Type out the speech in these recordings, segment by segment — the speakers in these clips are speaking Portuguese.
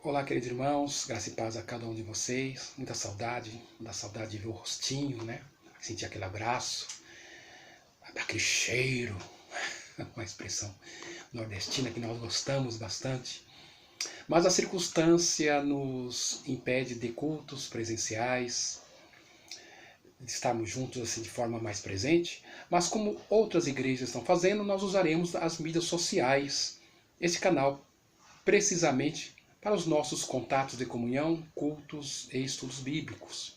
Olá, queridos irmãos, graça e paz a cada um de vocês. Muita saudade, de ver o rostinho, né? Sentir aquele abraço, aquele cheiro, uma expressão nordestina que nós gostamos bastante. Mas a circunstância nos impede de cultos presenciais, de estarmos juntos assim de forma mais presente. Mas como outras igrejas estão fazendo, nós usaremos as mídias sociais, esse canal, precisamente para os nossos contatos de comunhão, cultos e estudos bíblicos.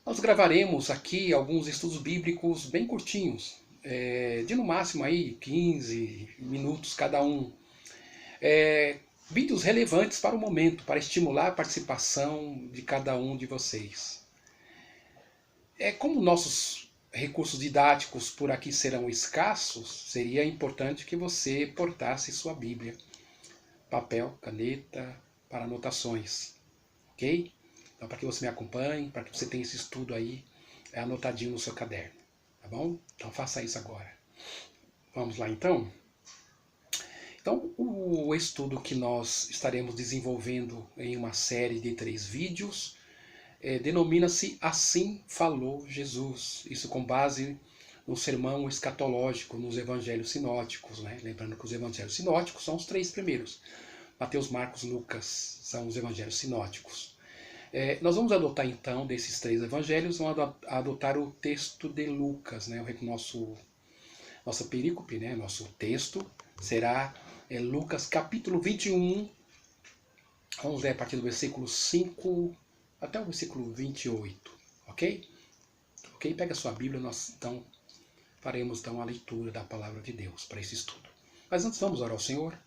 Nós gravaremos aqui alguns estudos bíblicos bem curtinhos, de no máximo aí 15 minutos cada um. Vídeos relevantes para o momento, para estimular a participação de cada um de vocês. Como nossos recursos didáticos por aqui serão escassos, seria importante que você portasse sua Bíblia, papel, caneta, para anotações, ok? Então, para que você me acompanhe, para que você tenha esse estudo aí anotadinho no seu caderno, tá bom? Então, faça isso agora. Vamos lá, então? Então, o estudo que nós estaremos desenvolvendo em uma série de 3 vídeos denomina-se Assim Falou Jesus. Isso com base no sermão escatológico, nos evangelhos sinóticos, né? Lembrando que os evangelhos sinóticos são os 3 primeiros. Mateus, Marcos, Lucas são os evangelhos sinóticos. Nós vamos adotar então, desses 3 evangelhos, vamos adotar o texto de Lucas, né? Nossa perícope, né? Nosso texto será Lucas capítulo 21, vamos ler a partir do versículo 5 até o versículo 28, ok? Ok? Pega a sua Bíblia, nós então faremos então a leitura da palavra de Deus para esse estudo. Mas antes vamos orar ao Senhor.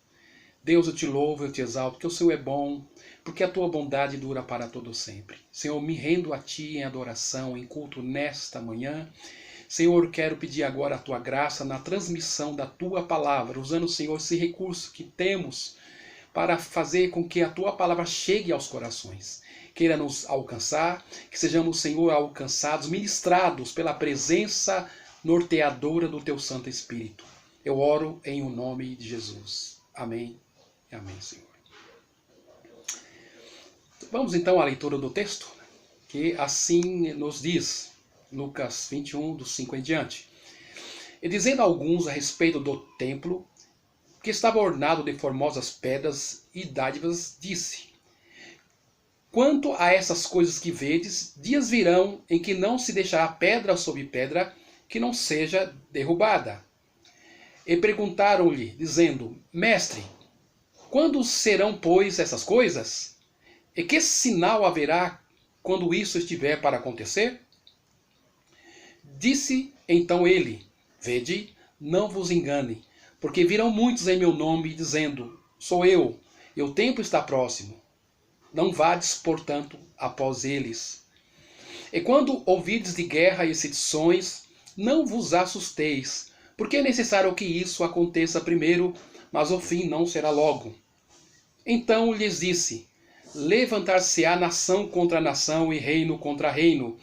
Deus, eu te louvo, eu te exalto, porque o Senhor é bom, porque a tua bondade dura para todo sempre. Senhor, me rendo a ti em adoração, em culto nesta manhã. Senhor, quero pedir agora a tua graça na transmissão da tua palavra, usando, Senhor, esse recurso que temos para fazer com que a tua palavra chegue aos corações. Queira nos alcançar, que sejamos, Senhor, alcançados, ministrados pela presença norteadora do teu Santo Espírito. Eu oro em o nome de Jesus. Amém. Amém, Senhor. Vamos então à leitura do texto, que assim nos diz, Lucas 21, do 5 em diante. E dizendo a alguns a respeito do templo, que estava ornado de formosas pedras e dádivas, disse: Quanto a essas coisas que vedes, dias virão em que não se deixará pedra sobre pedra que não seja derrubada. E perguntaram-lhe, dizendo: Mestre, quando serão, pois, essas coisas? E que sinal haverá quando isso estiver para acontecer? Disse então ele: Vede, não vos engane, porque virão muitos em meu nome, dizendo: Sou eu, e o tempo está próximo. Não vades, portanto, após eles. E quando ouvides de guerra e sedições, não vos assusteis, porque é necessário que isso aconteça primeiro, mas o fim não será logo. Então lhes disse: Levantar-se-á nação contra nação e reino contra reino,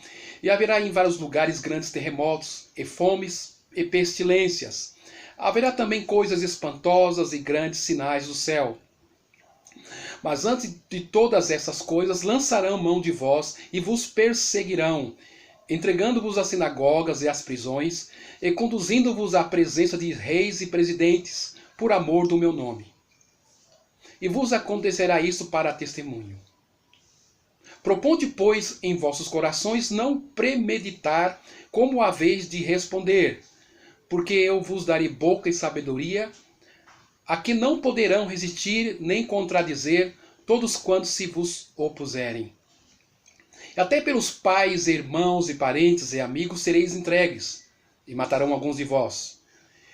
e haverá em vários lugares grandes terremotos, e fomes, e pestilências. Haverá também coisas espantosas e grandes sinais do céu. Mas antes de todas essas coisas lançarão mão de vós e vos perseguirão, entregando-vos às sinagogas e às prisões, e conduzindo-vos à presença de reis e presidentes, por amor do meu nome. E vos acontecerá isso para testemunho. Proponde, pois, em vossos corações não premeditar como haveis de responder, porque eu vos darei boca e sabedoria, a que não poderão resistir nem contradizer todos quantos se vos opuserem. E até pelos pais, irmãos e parentes e amigos sereis entregues, e matarão alguns de vós.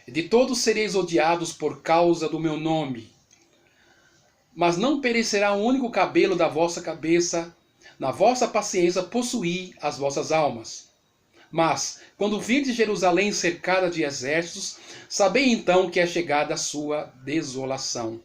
E de todos sereis odiados por causa do meu nome. Mas não perecerá um único cabelo da vossa cabeça, na vossa paciência possuí as vossas almas. Mas, quando virdes Jerusalém cercada de exércitos, sabei então que é chegada a sua desolação.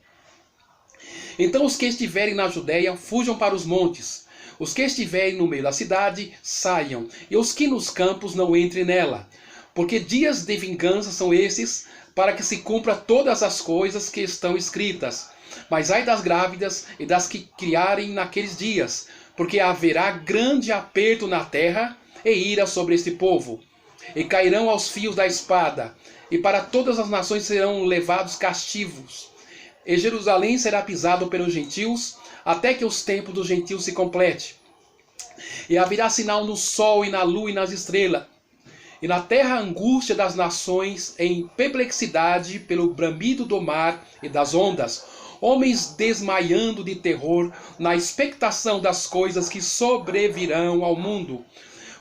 Então os que estiverem na Judéia fujam para os montes, os que estiverem no meio da cidade saiam, e os que nos campos não entrem nela, porque dias de vingança são esses, para que se cumpra todas as coisas que estão escritas. Mas ai das grávidas e das que criarem naqueles dias, porque haverá grande aperto na terra e ira sobre este povo. E cairão aos fios da espada, e para todas as nações serão levados castigos. E Jerusalém será pisado pelos gentios, até que os tempos dos gentios se complete. E haverá sinal no sol e na lua e nas estrelas. E na terra a angústia das nações em perplexidade pelo bramido do mar e das ondas. Homens desmaiando de terror na expectação das coisas que sobrevirão ao mundo.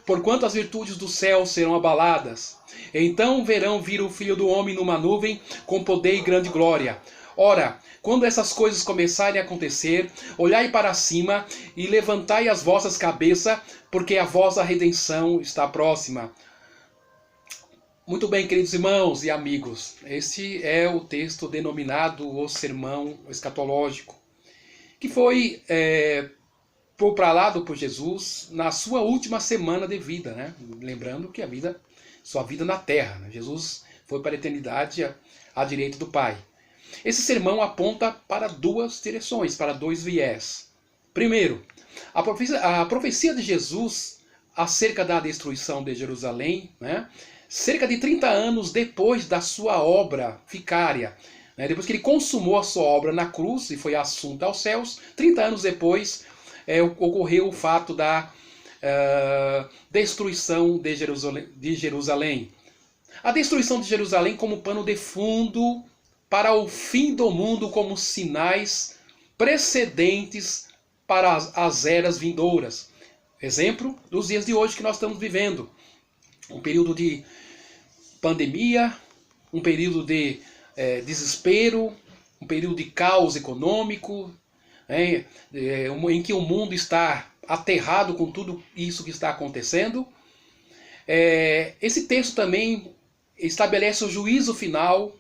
Porquanto as virtudes do céu serão abaladas. Então verão vir o Filho do Homem numa nuvem com poder e grande glória. Ora, quando essas coisas começarem a acontecer, olhai para cima e levantai as vossas cabeças, porque a vossa redenção está próxima. Muito bem, queridos irmãos e amigos, este é o texto denominado o Sermão Escatológico, que foi proclamado por Jesus na sua última semana de vida, né? Lembrando que sua vida na terra, né? Jesus foi para a eternidade à direita do Pai. Esse sermão aponta para duas direções, para dois viés. Primeiro, a profecia de Jesus acerca da destruição de Jerusalém, né? Cerca de 30 anos depois da sua obra vicária, né? Depois que ele consumou a sua obra na cruz e foi assunto aos céus, 30 anos depois ocorreu o fato da destruição de Jerusalém. A destruição de Jerusalém como pano de fundo para o fim do mundo, como sinais precedentes para as eras vindouras. Exemplo dos dias de hoje que nós estamos vivendo. Um período de pandemia, um período de desespero, um período de caos econômico, em que o mundo está aterrado com tudo isso que está acontecendo. Esse texto também estabelece o juízo final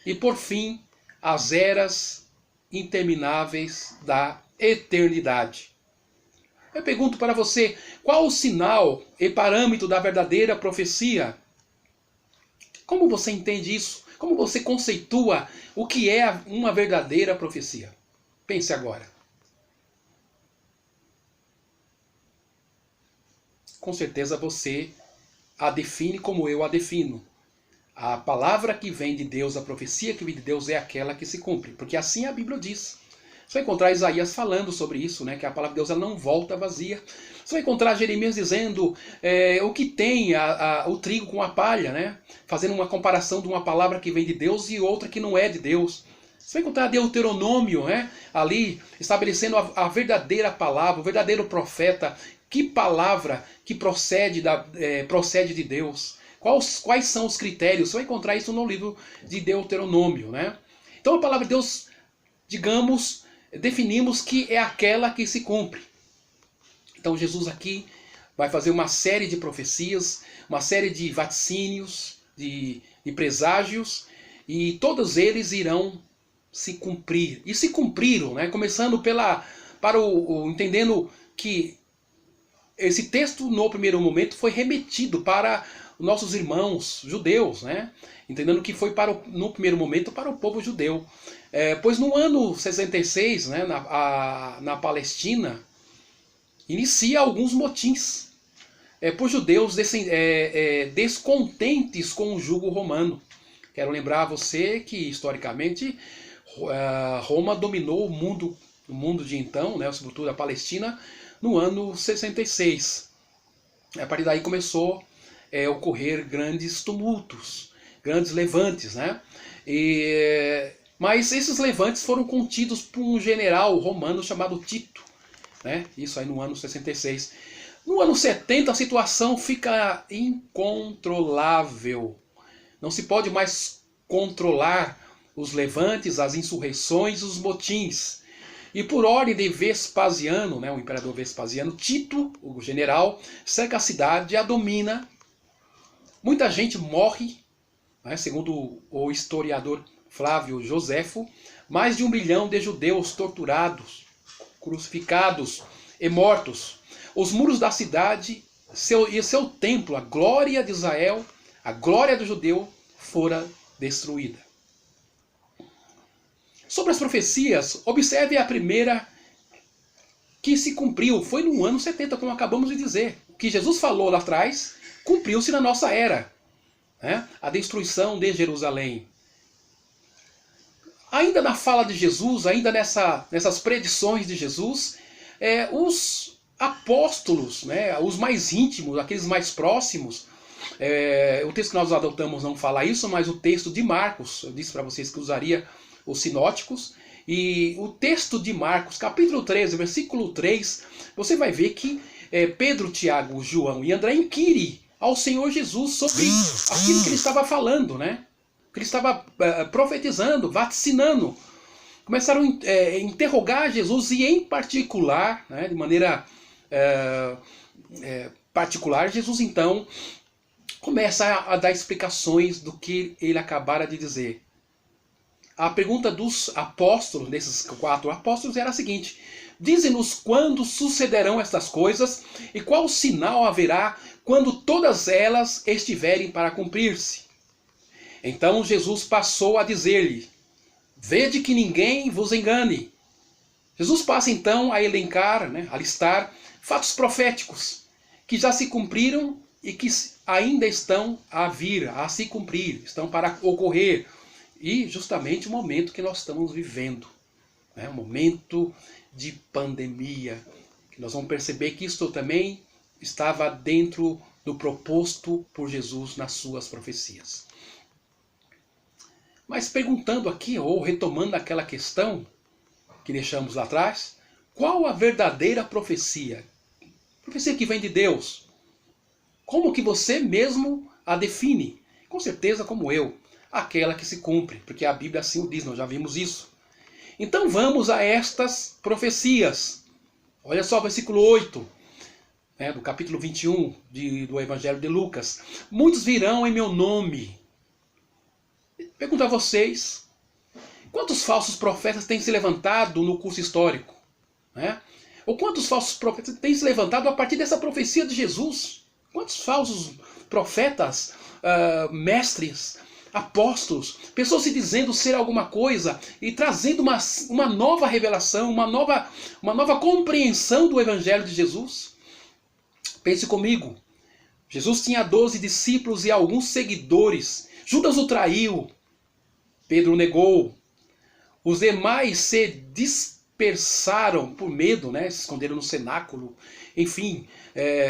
e, por fim, as eras intermináveis da eternidade. Eu pergunto para você, qual o sinal e parâmetro da verdadeira profecia? Como você entende isso? Como você conceitua o que é uma verdadeira profecia? Pense agora. Com certeza você a define como eu a defino. A palavra que vem de Deus, a profecia que vem de Deus é aquela que se cumpre. Porque assim a Bíblia diz. Você vai encontrar Isaías falando sobre isso, né? Que a palavra de Deus ela não volta vazia. Você vai encontrar Jeremias dizendo o que tem o trigo com a palha, né? Fazendo uma comparação de uma palavra que vem de Deus e outra que não é de Deus. Você vai encontrar Deuteronômio, né? Ali estabelecendo a verdadeira palavra, o verdadeiro profeta. Que palavra que procede de Deus? Quais são os critérios? Você vai encontrar isso no livro de Deuteronômio, né? Então a palavra de Deus, digamos, definimos que é aquela que se cumpre. Então Jesus aqui vai fazer uma série de profecias, uma série de vaticínios, de preságios, e todos eles irão se cumprir. E se cumpriram, né? Começando entendendo que esse texto, no primeiro momento, foi remetido para nossos irmãos judeus, né? Entendendo que foi no primeiro momento para o povo judeu. Pois no ano 66, né, na Palestina, inicia alguns motins por judeus descontentes com o jugo romano. Quero lembrar a você que, historicamente, Roma dominou o mundo de então, né, sobretudo a Palestina, no ano 66. A partir daí começou a ocorrer grandes tumultos, grandes levantes, né? Mas esses levantes foram contidos por um general romano chamado Tito, né? Isso aí no ano 66. No ano 70 a situação fica incontrolável. Não se pode mais controlar os levantes, as insurreições, os motins. E por ordem de Vespasiano, né, o imperador Vespasiano, Tito, o general, cerca a cidade e a domina. Muita gente morre, né, segundo o historiador Flávio Joséfo, mais de 1 milhão de judeus torturados, crucificados e mortos. Os muros da cidade e seu templo, a glória de Israel, a glória do judeu, fora destruída. Sobre as profecias, observe a primeira que se cumpriu. Foi no ano 70, como acabamos de dizer. O que Jesus falou lá atrás cumpriu-se na nossa era. Né? A destruição de Jerusalém. Ainda na fala de Jesus, ainda nessas predições de Jesus, os apóstolos, né, os mais íntimos, aqueles mais próximos, o texto que nós adotamos não fala isso, mas o texto de Marcos, eu disse para vocês que usaria os sinóticos, e o texto de Marcos, capítulo 13, versículo 3, você vai ver que Pedro, Tiago, João e André inquirem ao Senhor Jesus sobre aquilo que ele estava falando, né? Que ele estava profetizando, vaticinando. Começaram a interrogar Jesus e, em particular, né, de maneira particular, Jesus então começa a dar explicações do que ele acabara de dizer. A pergunta dos apóstolos, desses 4 apóstolos, era a seguinte: dize-nos quando sucederão estas coisas e qual sinal haverá quando todas elas estiverem para cumprir-se. Então Jesus passou a dizer-lhe: vede que ninguém vos engane. Jesus passa então a elencar, né, a listar fatos proféticos que já se cumpriram e que ainda estão a vir, a se cumprir, estão para ocorrer. E justamente o momento que nós estamos vivendo, né, um momento de pandemia, que nós vamos perceber que isto também estava dentro do proposto por Jesus nas suas profecias. Mas perguntando aqui, ou retomando aquela questão que deixamos lá atrás, qual a verdadeira profecia? Profecia que vem de Deus. Como que você mesmo a define? Com certeza como eu, aquela que se cumpre, porque a Bíblia assim o diz, nós já vimos isso. Então vamos a estas profecias. Olha só o versículo 8, do capítulo 21 do Evangelho de Lucas. Muitos virão em meu nome. Pergunto a vocês, quantos falsos profetas têm se levantado no curso histórico? Né? Ou quantos falsos profetas têm se levantado a partir dessa profecia de Jesus? Quantos falsos profetas, mestres, apóstolos, pessoas se dizendo ser alguma coisa e trazendo uma nova revelação, uma nova compreensão do Evangelho de Jesus? Pense comigo, Jesus tinha 12 discípulos e alguns seguidores. Judas o traiu, Pedro o negou, os demais se dispersaram por medo, né? Se esconderam no cenáculo, enfim,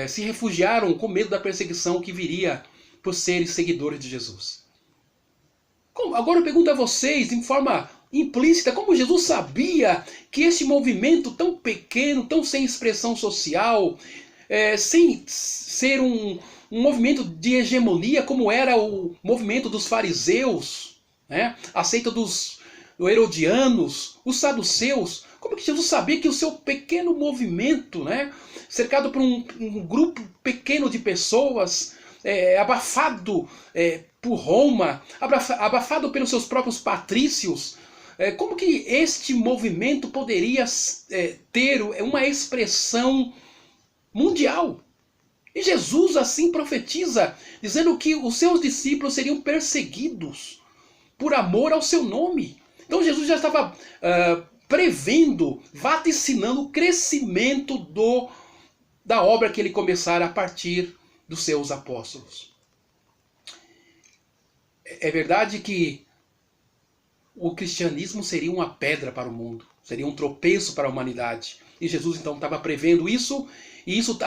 se refugiaram com medo da perseguição que viria por serem seguidores de Jesus. Agora eu pergunto a vocês, de forma implícita, como Jesus sabia que esse movimento tão pequeno, tão sem expressão social, sem ser um movimento de hegemonia, como era o movimento dos fariseus, né, a seita dos herodianos, os saduceus, como que Jesus sabia que o seu pequeno movimento, né, cercado por um grupo pequeno de pessoas, abafado por Roma, abafado pelos seus próprios patrícios, como que este movimento poderia ter uma expressão mundial? E Jesus assim profetiza, dizendo que os seus discípulos seriam perseguidos por amor ao seu nome. Então Jesus já estava prevendo, vaticinando o crescimento da obra que ele começara a partir dos seus apóstolos. É verdade que o cristianismo seria uma pedra para o mundo, seria um tropeço para a humanidade. E Jesus então estava prevendo isso, e isso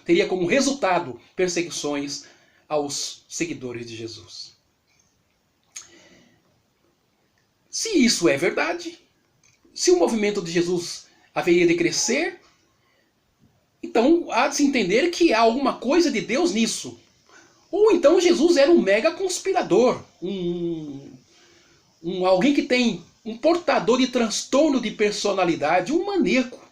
teria como resultado perseguições aos seguidores de Jesus. Se isso é verdade, se o movimento de Jesus haveria de crescer, então há de se entender que há alguma coisa de Deus nisso. Ou então Jesus era um mega conspirador, alguém que tem um portador de transtorno de personalidade, um maníaco.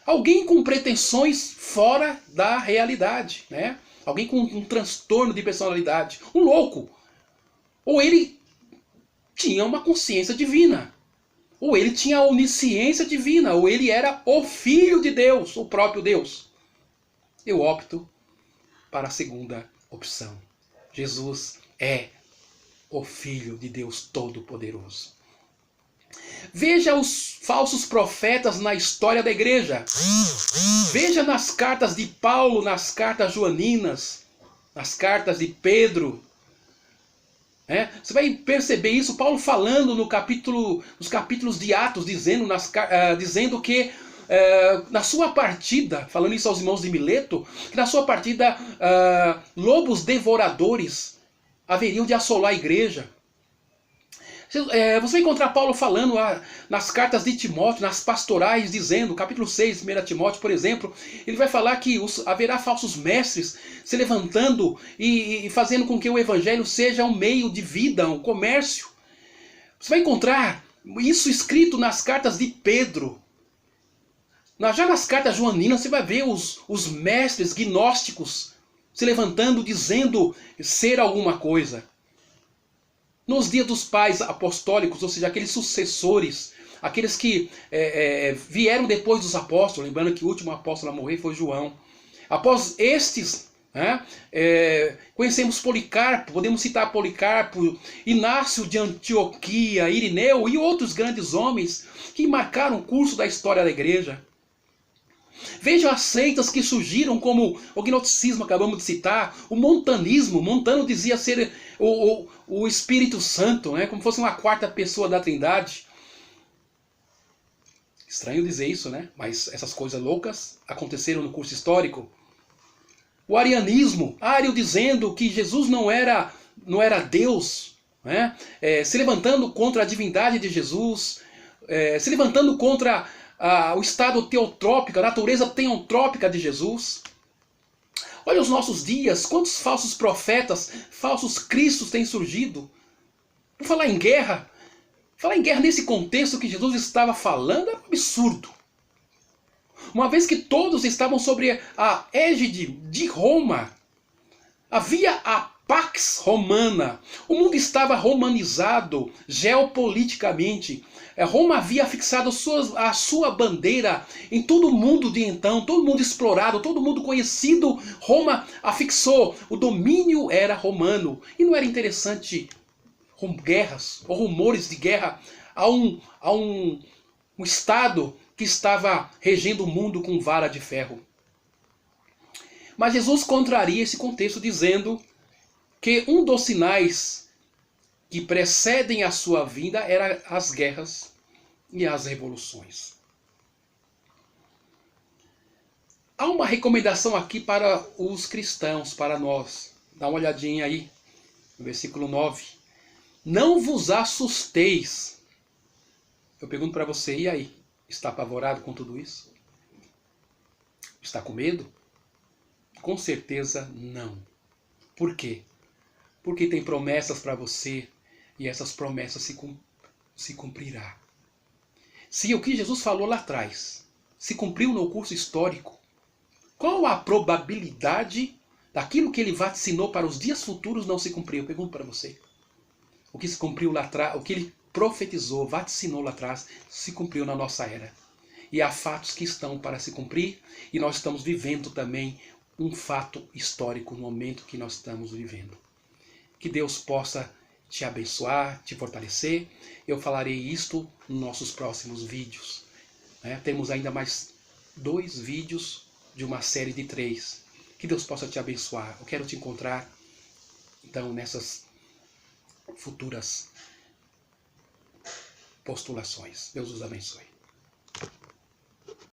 Alguém com pretensões fora da realidade, né? Alguém com um transtorno de personalidade, um louco. Ou ele tinha uma consciência divina, ou ele tinha a onisciência divina, ou ele era o Filho de Deus, o próprio Deus. Eu opto para a segunda opção. Jesus é o Filho de Deus Todo-Poderoso. Veja os falsos profetas na história da igreja. Veja nas cartas de Paulo, nas cartas joaninas, nas cartas de Pedro. Você vai perceber isso, Paulo falando nos capítulos de Atos, dizendo que na sua partida, falando isso aos irmãos de Mileto, que na sua partida lobos devoradores haveriam de assolar a igreja. Você vai encontrar Paulo falando nas cartas de Timóteo, nas pastorais, dizendo, capítulo 6, 1 Timóteo, por exemplo, ele vai falar que haverá falsos mestres se levantando e fazendo com que o evangelho seja um meio de vida, um comércio. Você vai encontrar isso escrito nas cartas de Pedro. Já nas cartas joaninas você vai ver os mestres gnósticos se levantando, dizendo ser alguma coisa. Nos dias dos pais apostólicos, ou seja, aqueles sucessores, aqueles que vieram depois dos apóstolos, lembrando que o último apóstolo a morrer foi João. Após estes, conhecemos Policarpo, podemos citar Policarpo, Inácio de Antioquia, Irineu e outros grandes homens que marcaram o curso da história da igreja. Vejam as seitas que surgiram, como o gnosticismo, acabamos de citar, o montanismo. Montano dizia ser o Espírito Santo, como fosse uma quarta pessoa da Trindade. Estranho dizer isso, mas essas coisas loucas aconteceram no curso histórico. O arianismo, Ário dizendo que Jesus não era Deus, se levantando contra a divindade de Jesus, se levantando contra o estado teotrópico, a natureza teotrópica de Jesus. Olha os nossos dias, quantos falsos profetas, falsos cristos têm surgido. Por falar em guerra nesse contexto que Jesus estava falando é um absurdo. Uma vez que todos estavam sobre a égide de Roma, havia a Pax Romana, o mundo estava romanizado geopoliticamente. Roma havia fixado a sua bandeira em todo o mundo de então, todo mundo explorado, todo mundo conhecido. Roma afixou, o domínio era romano. E não era interessante guerras ou rumores de guerra a um estado que estava regendo o mundo com vara de ferro. Mas Jesus contraria esse contexto dizendo que um dos sinais que precedem a sua vinda eram as guerras e as revoluções. Há uma recomendação aqui para os cristãos, para nós. Dá uma olhadinha aí, no versículo 9. Não vos assusteis. Eu pergunto para você, e aí? Está apavorado com tudo isso? Está com medo? Com certeza não. Por quê? Porque tem promessas para você e essas promessas se cumprirá. Se o que Jesus falou lá atrás se cumpriu no curso histórico, qual a probabilidade daquilo que ele vaticinou para os dias futuros não se cumprir? Eu pergunto para você. O que se cumpriu lá atrás, o que ele profetizou, vaticinou lá atrás, se cumpriu na nossa era. E há fatos que estão para se cumprir e nós estamos vivendo também um fato histórico no momento que nós estamos vivendo. Que Deus possa te abençoar, te fortalecer. Eu falarei isto nos nossos próximos vídeos. Temos ainda mais 2 vídeos de uma série de 3. Que Deus possa te abençoar. Eu quero te encontrar, então, nessas futuras postulações. Deus os abençoe.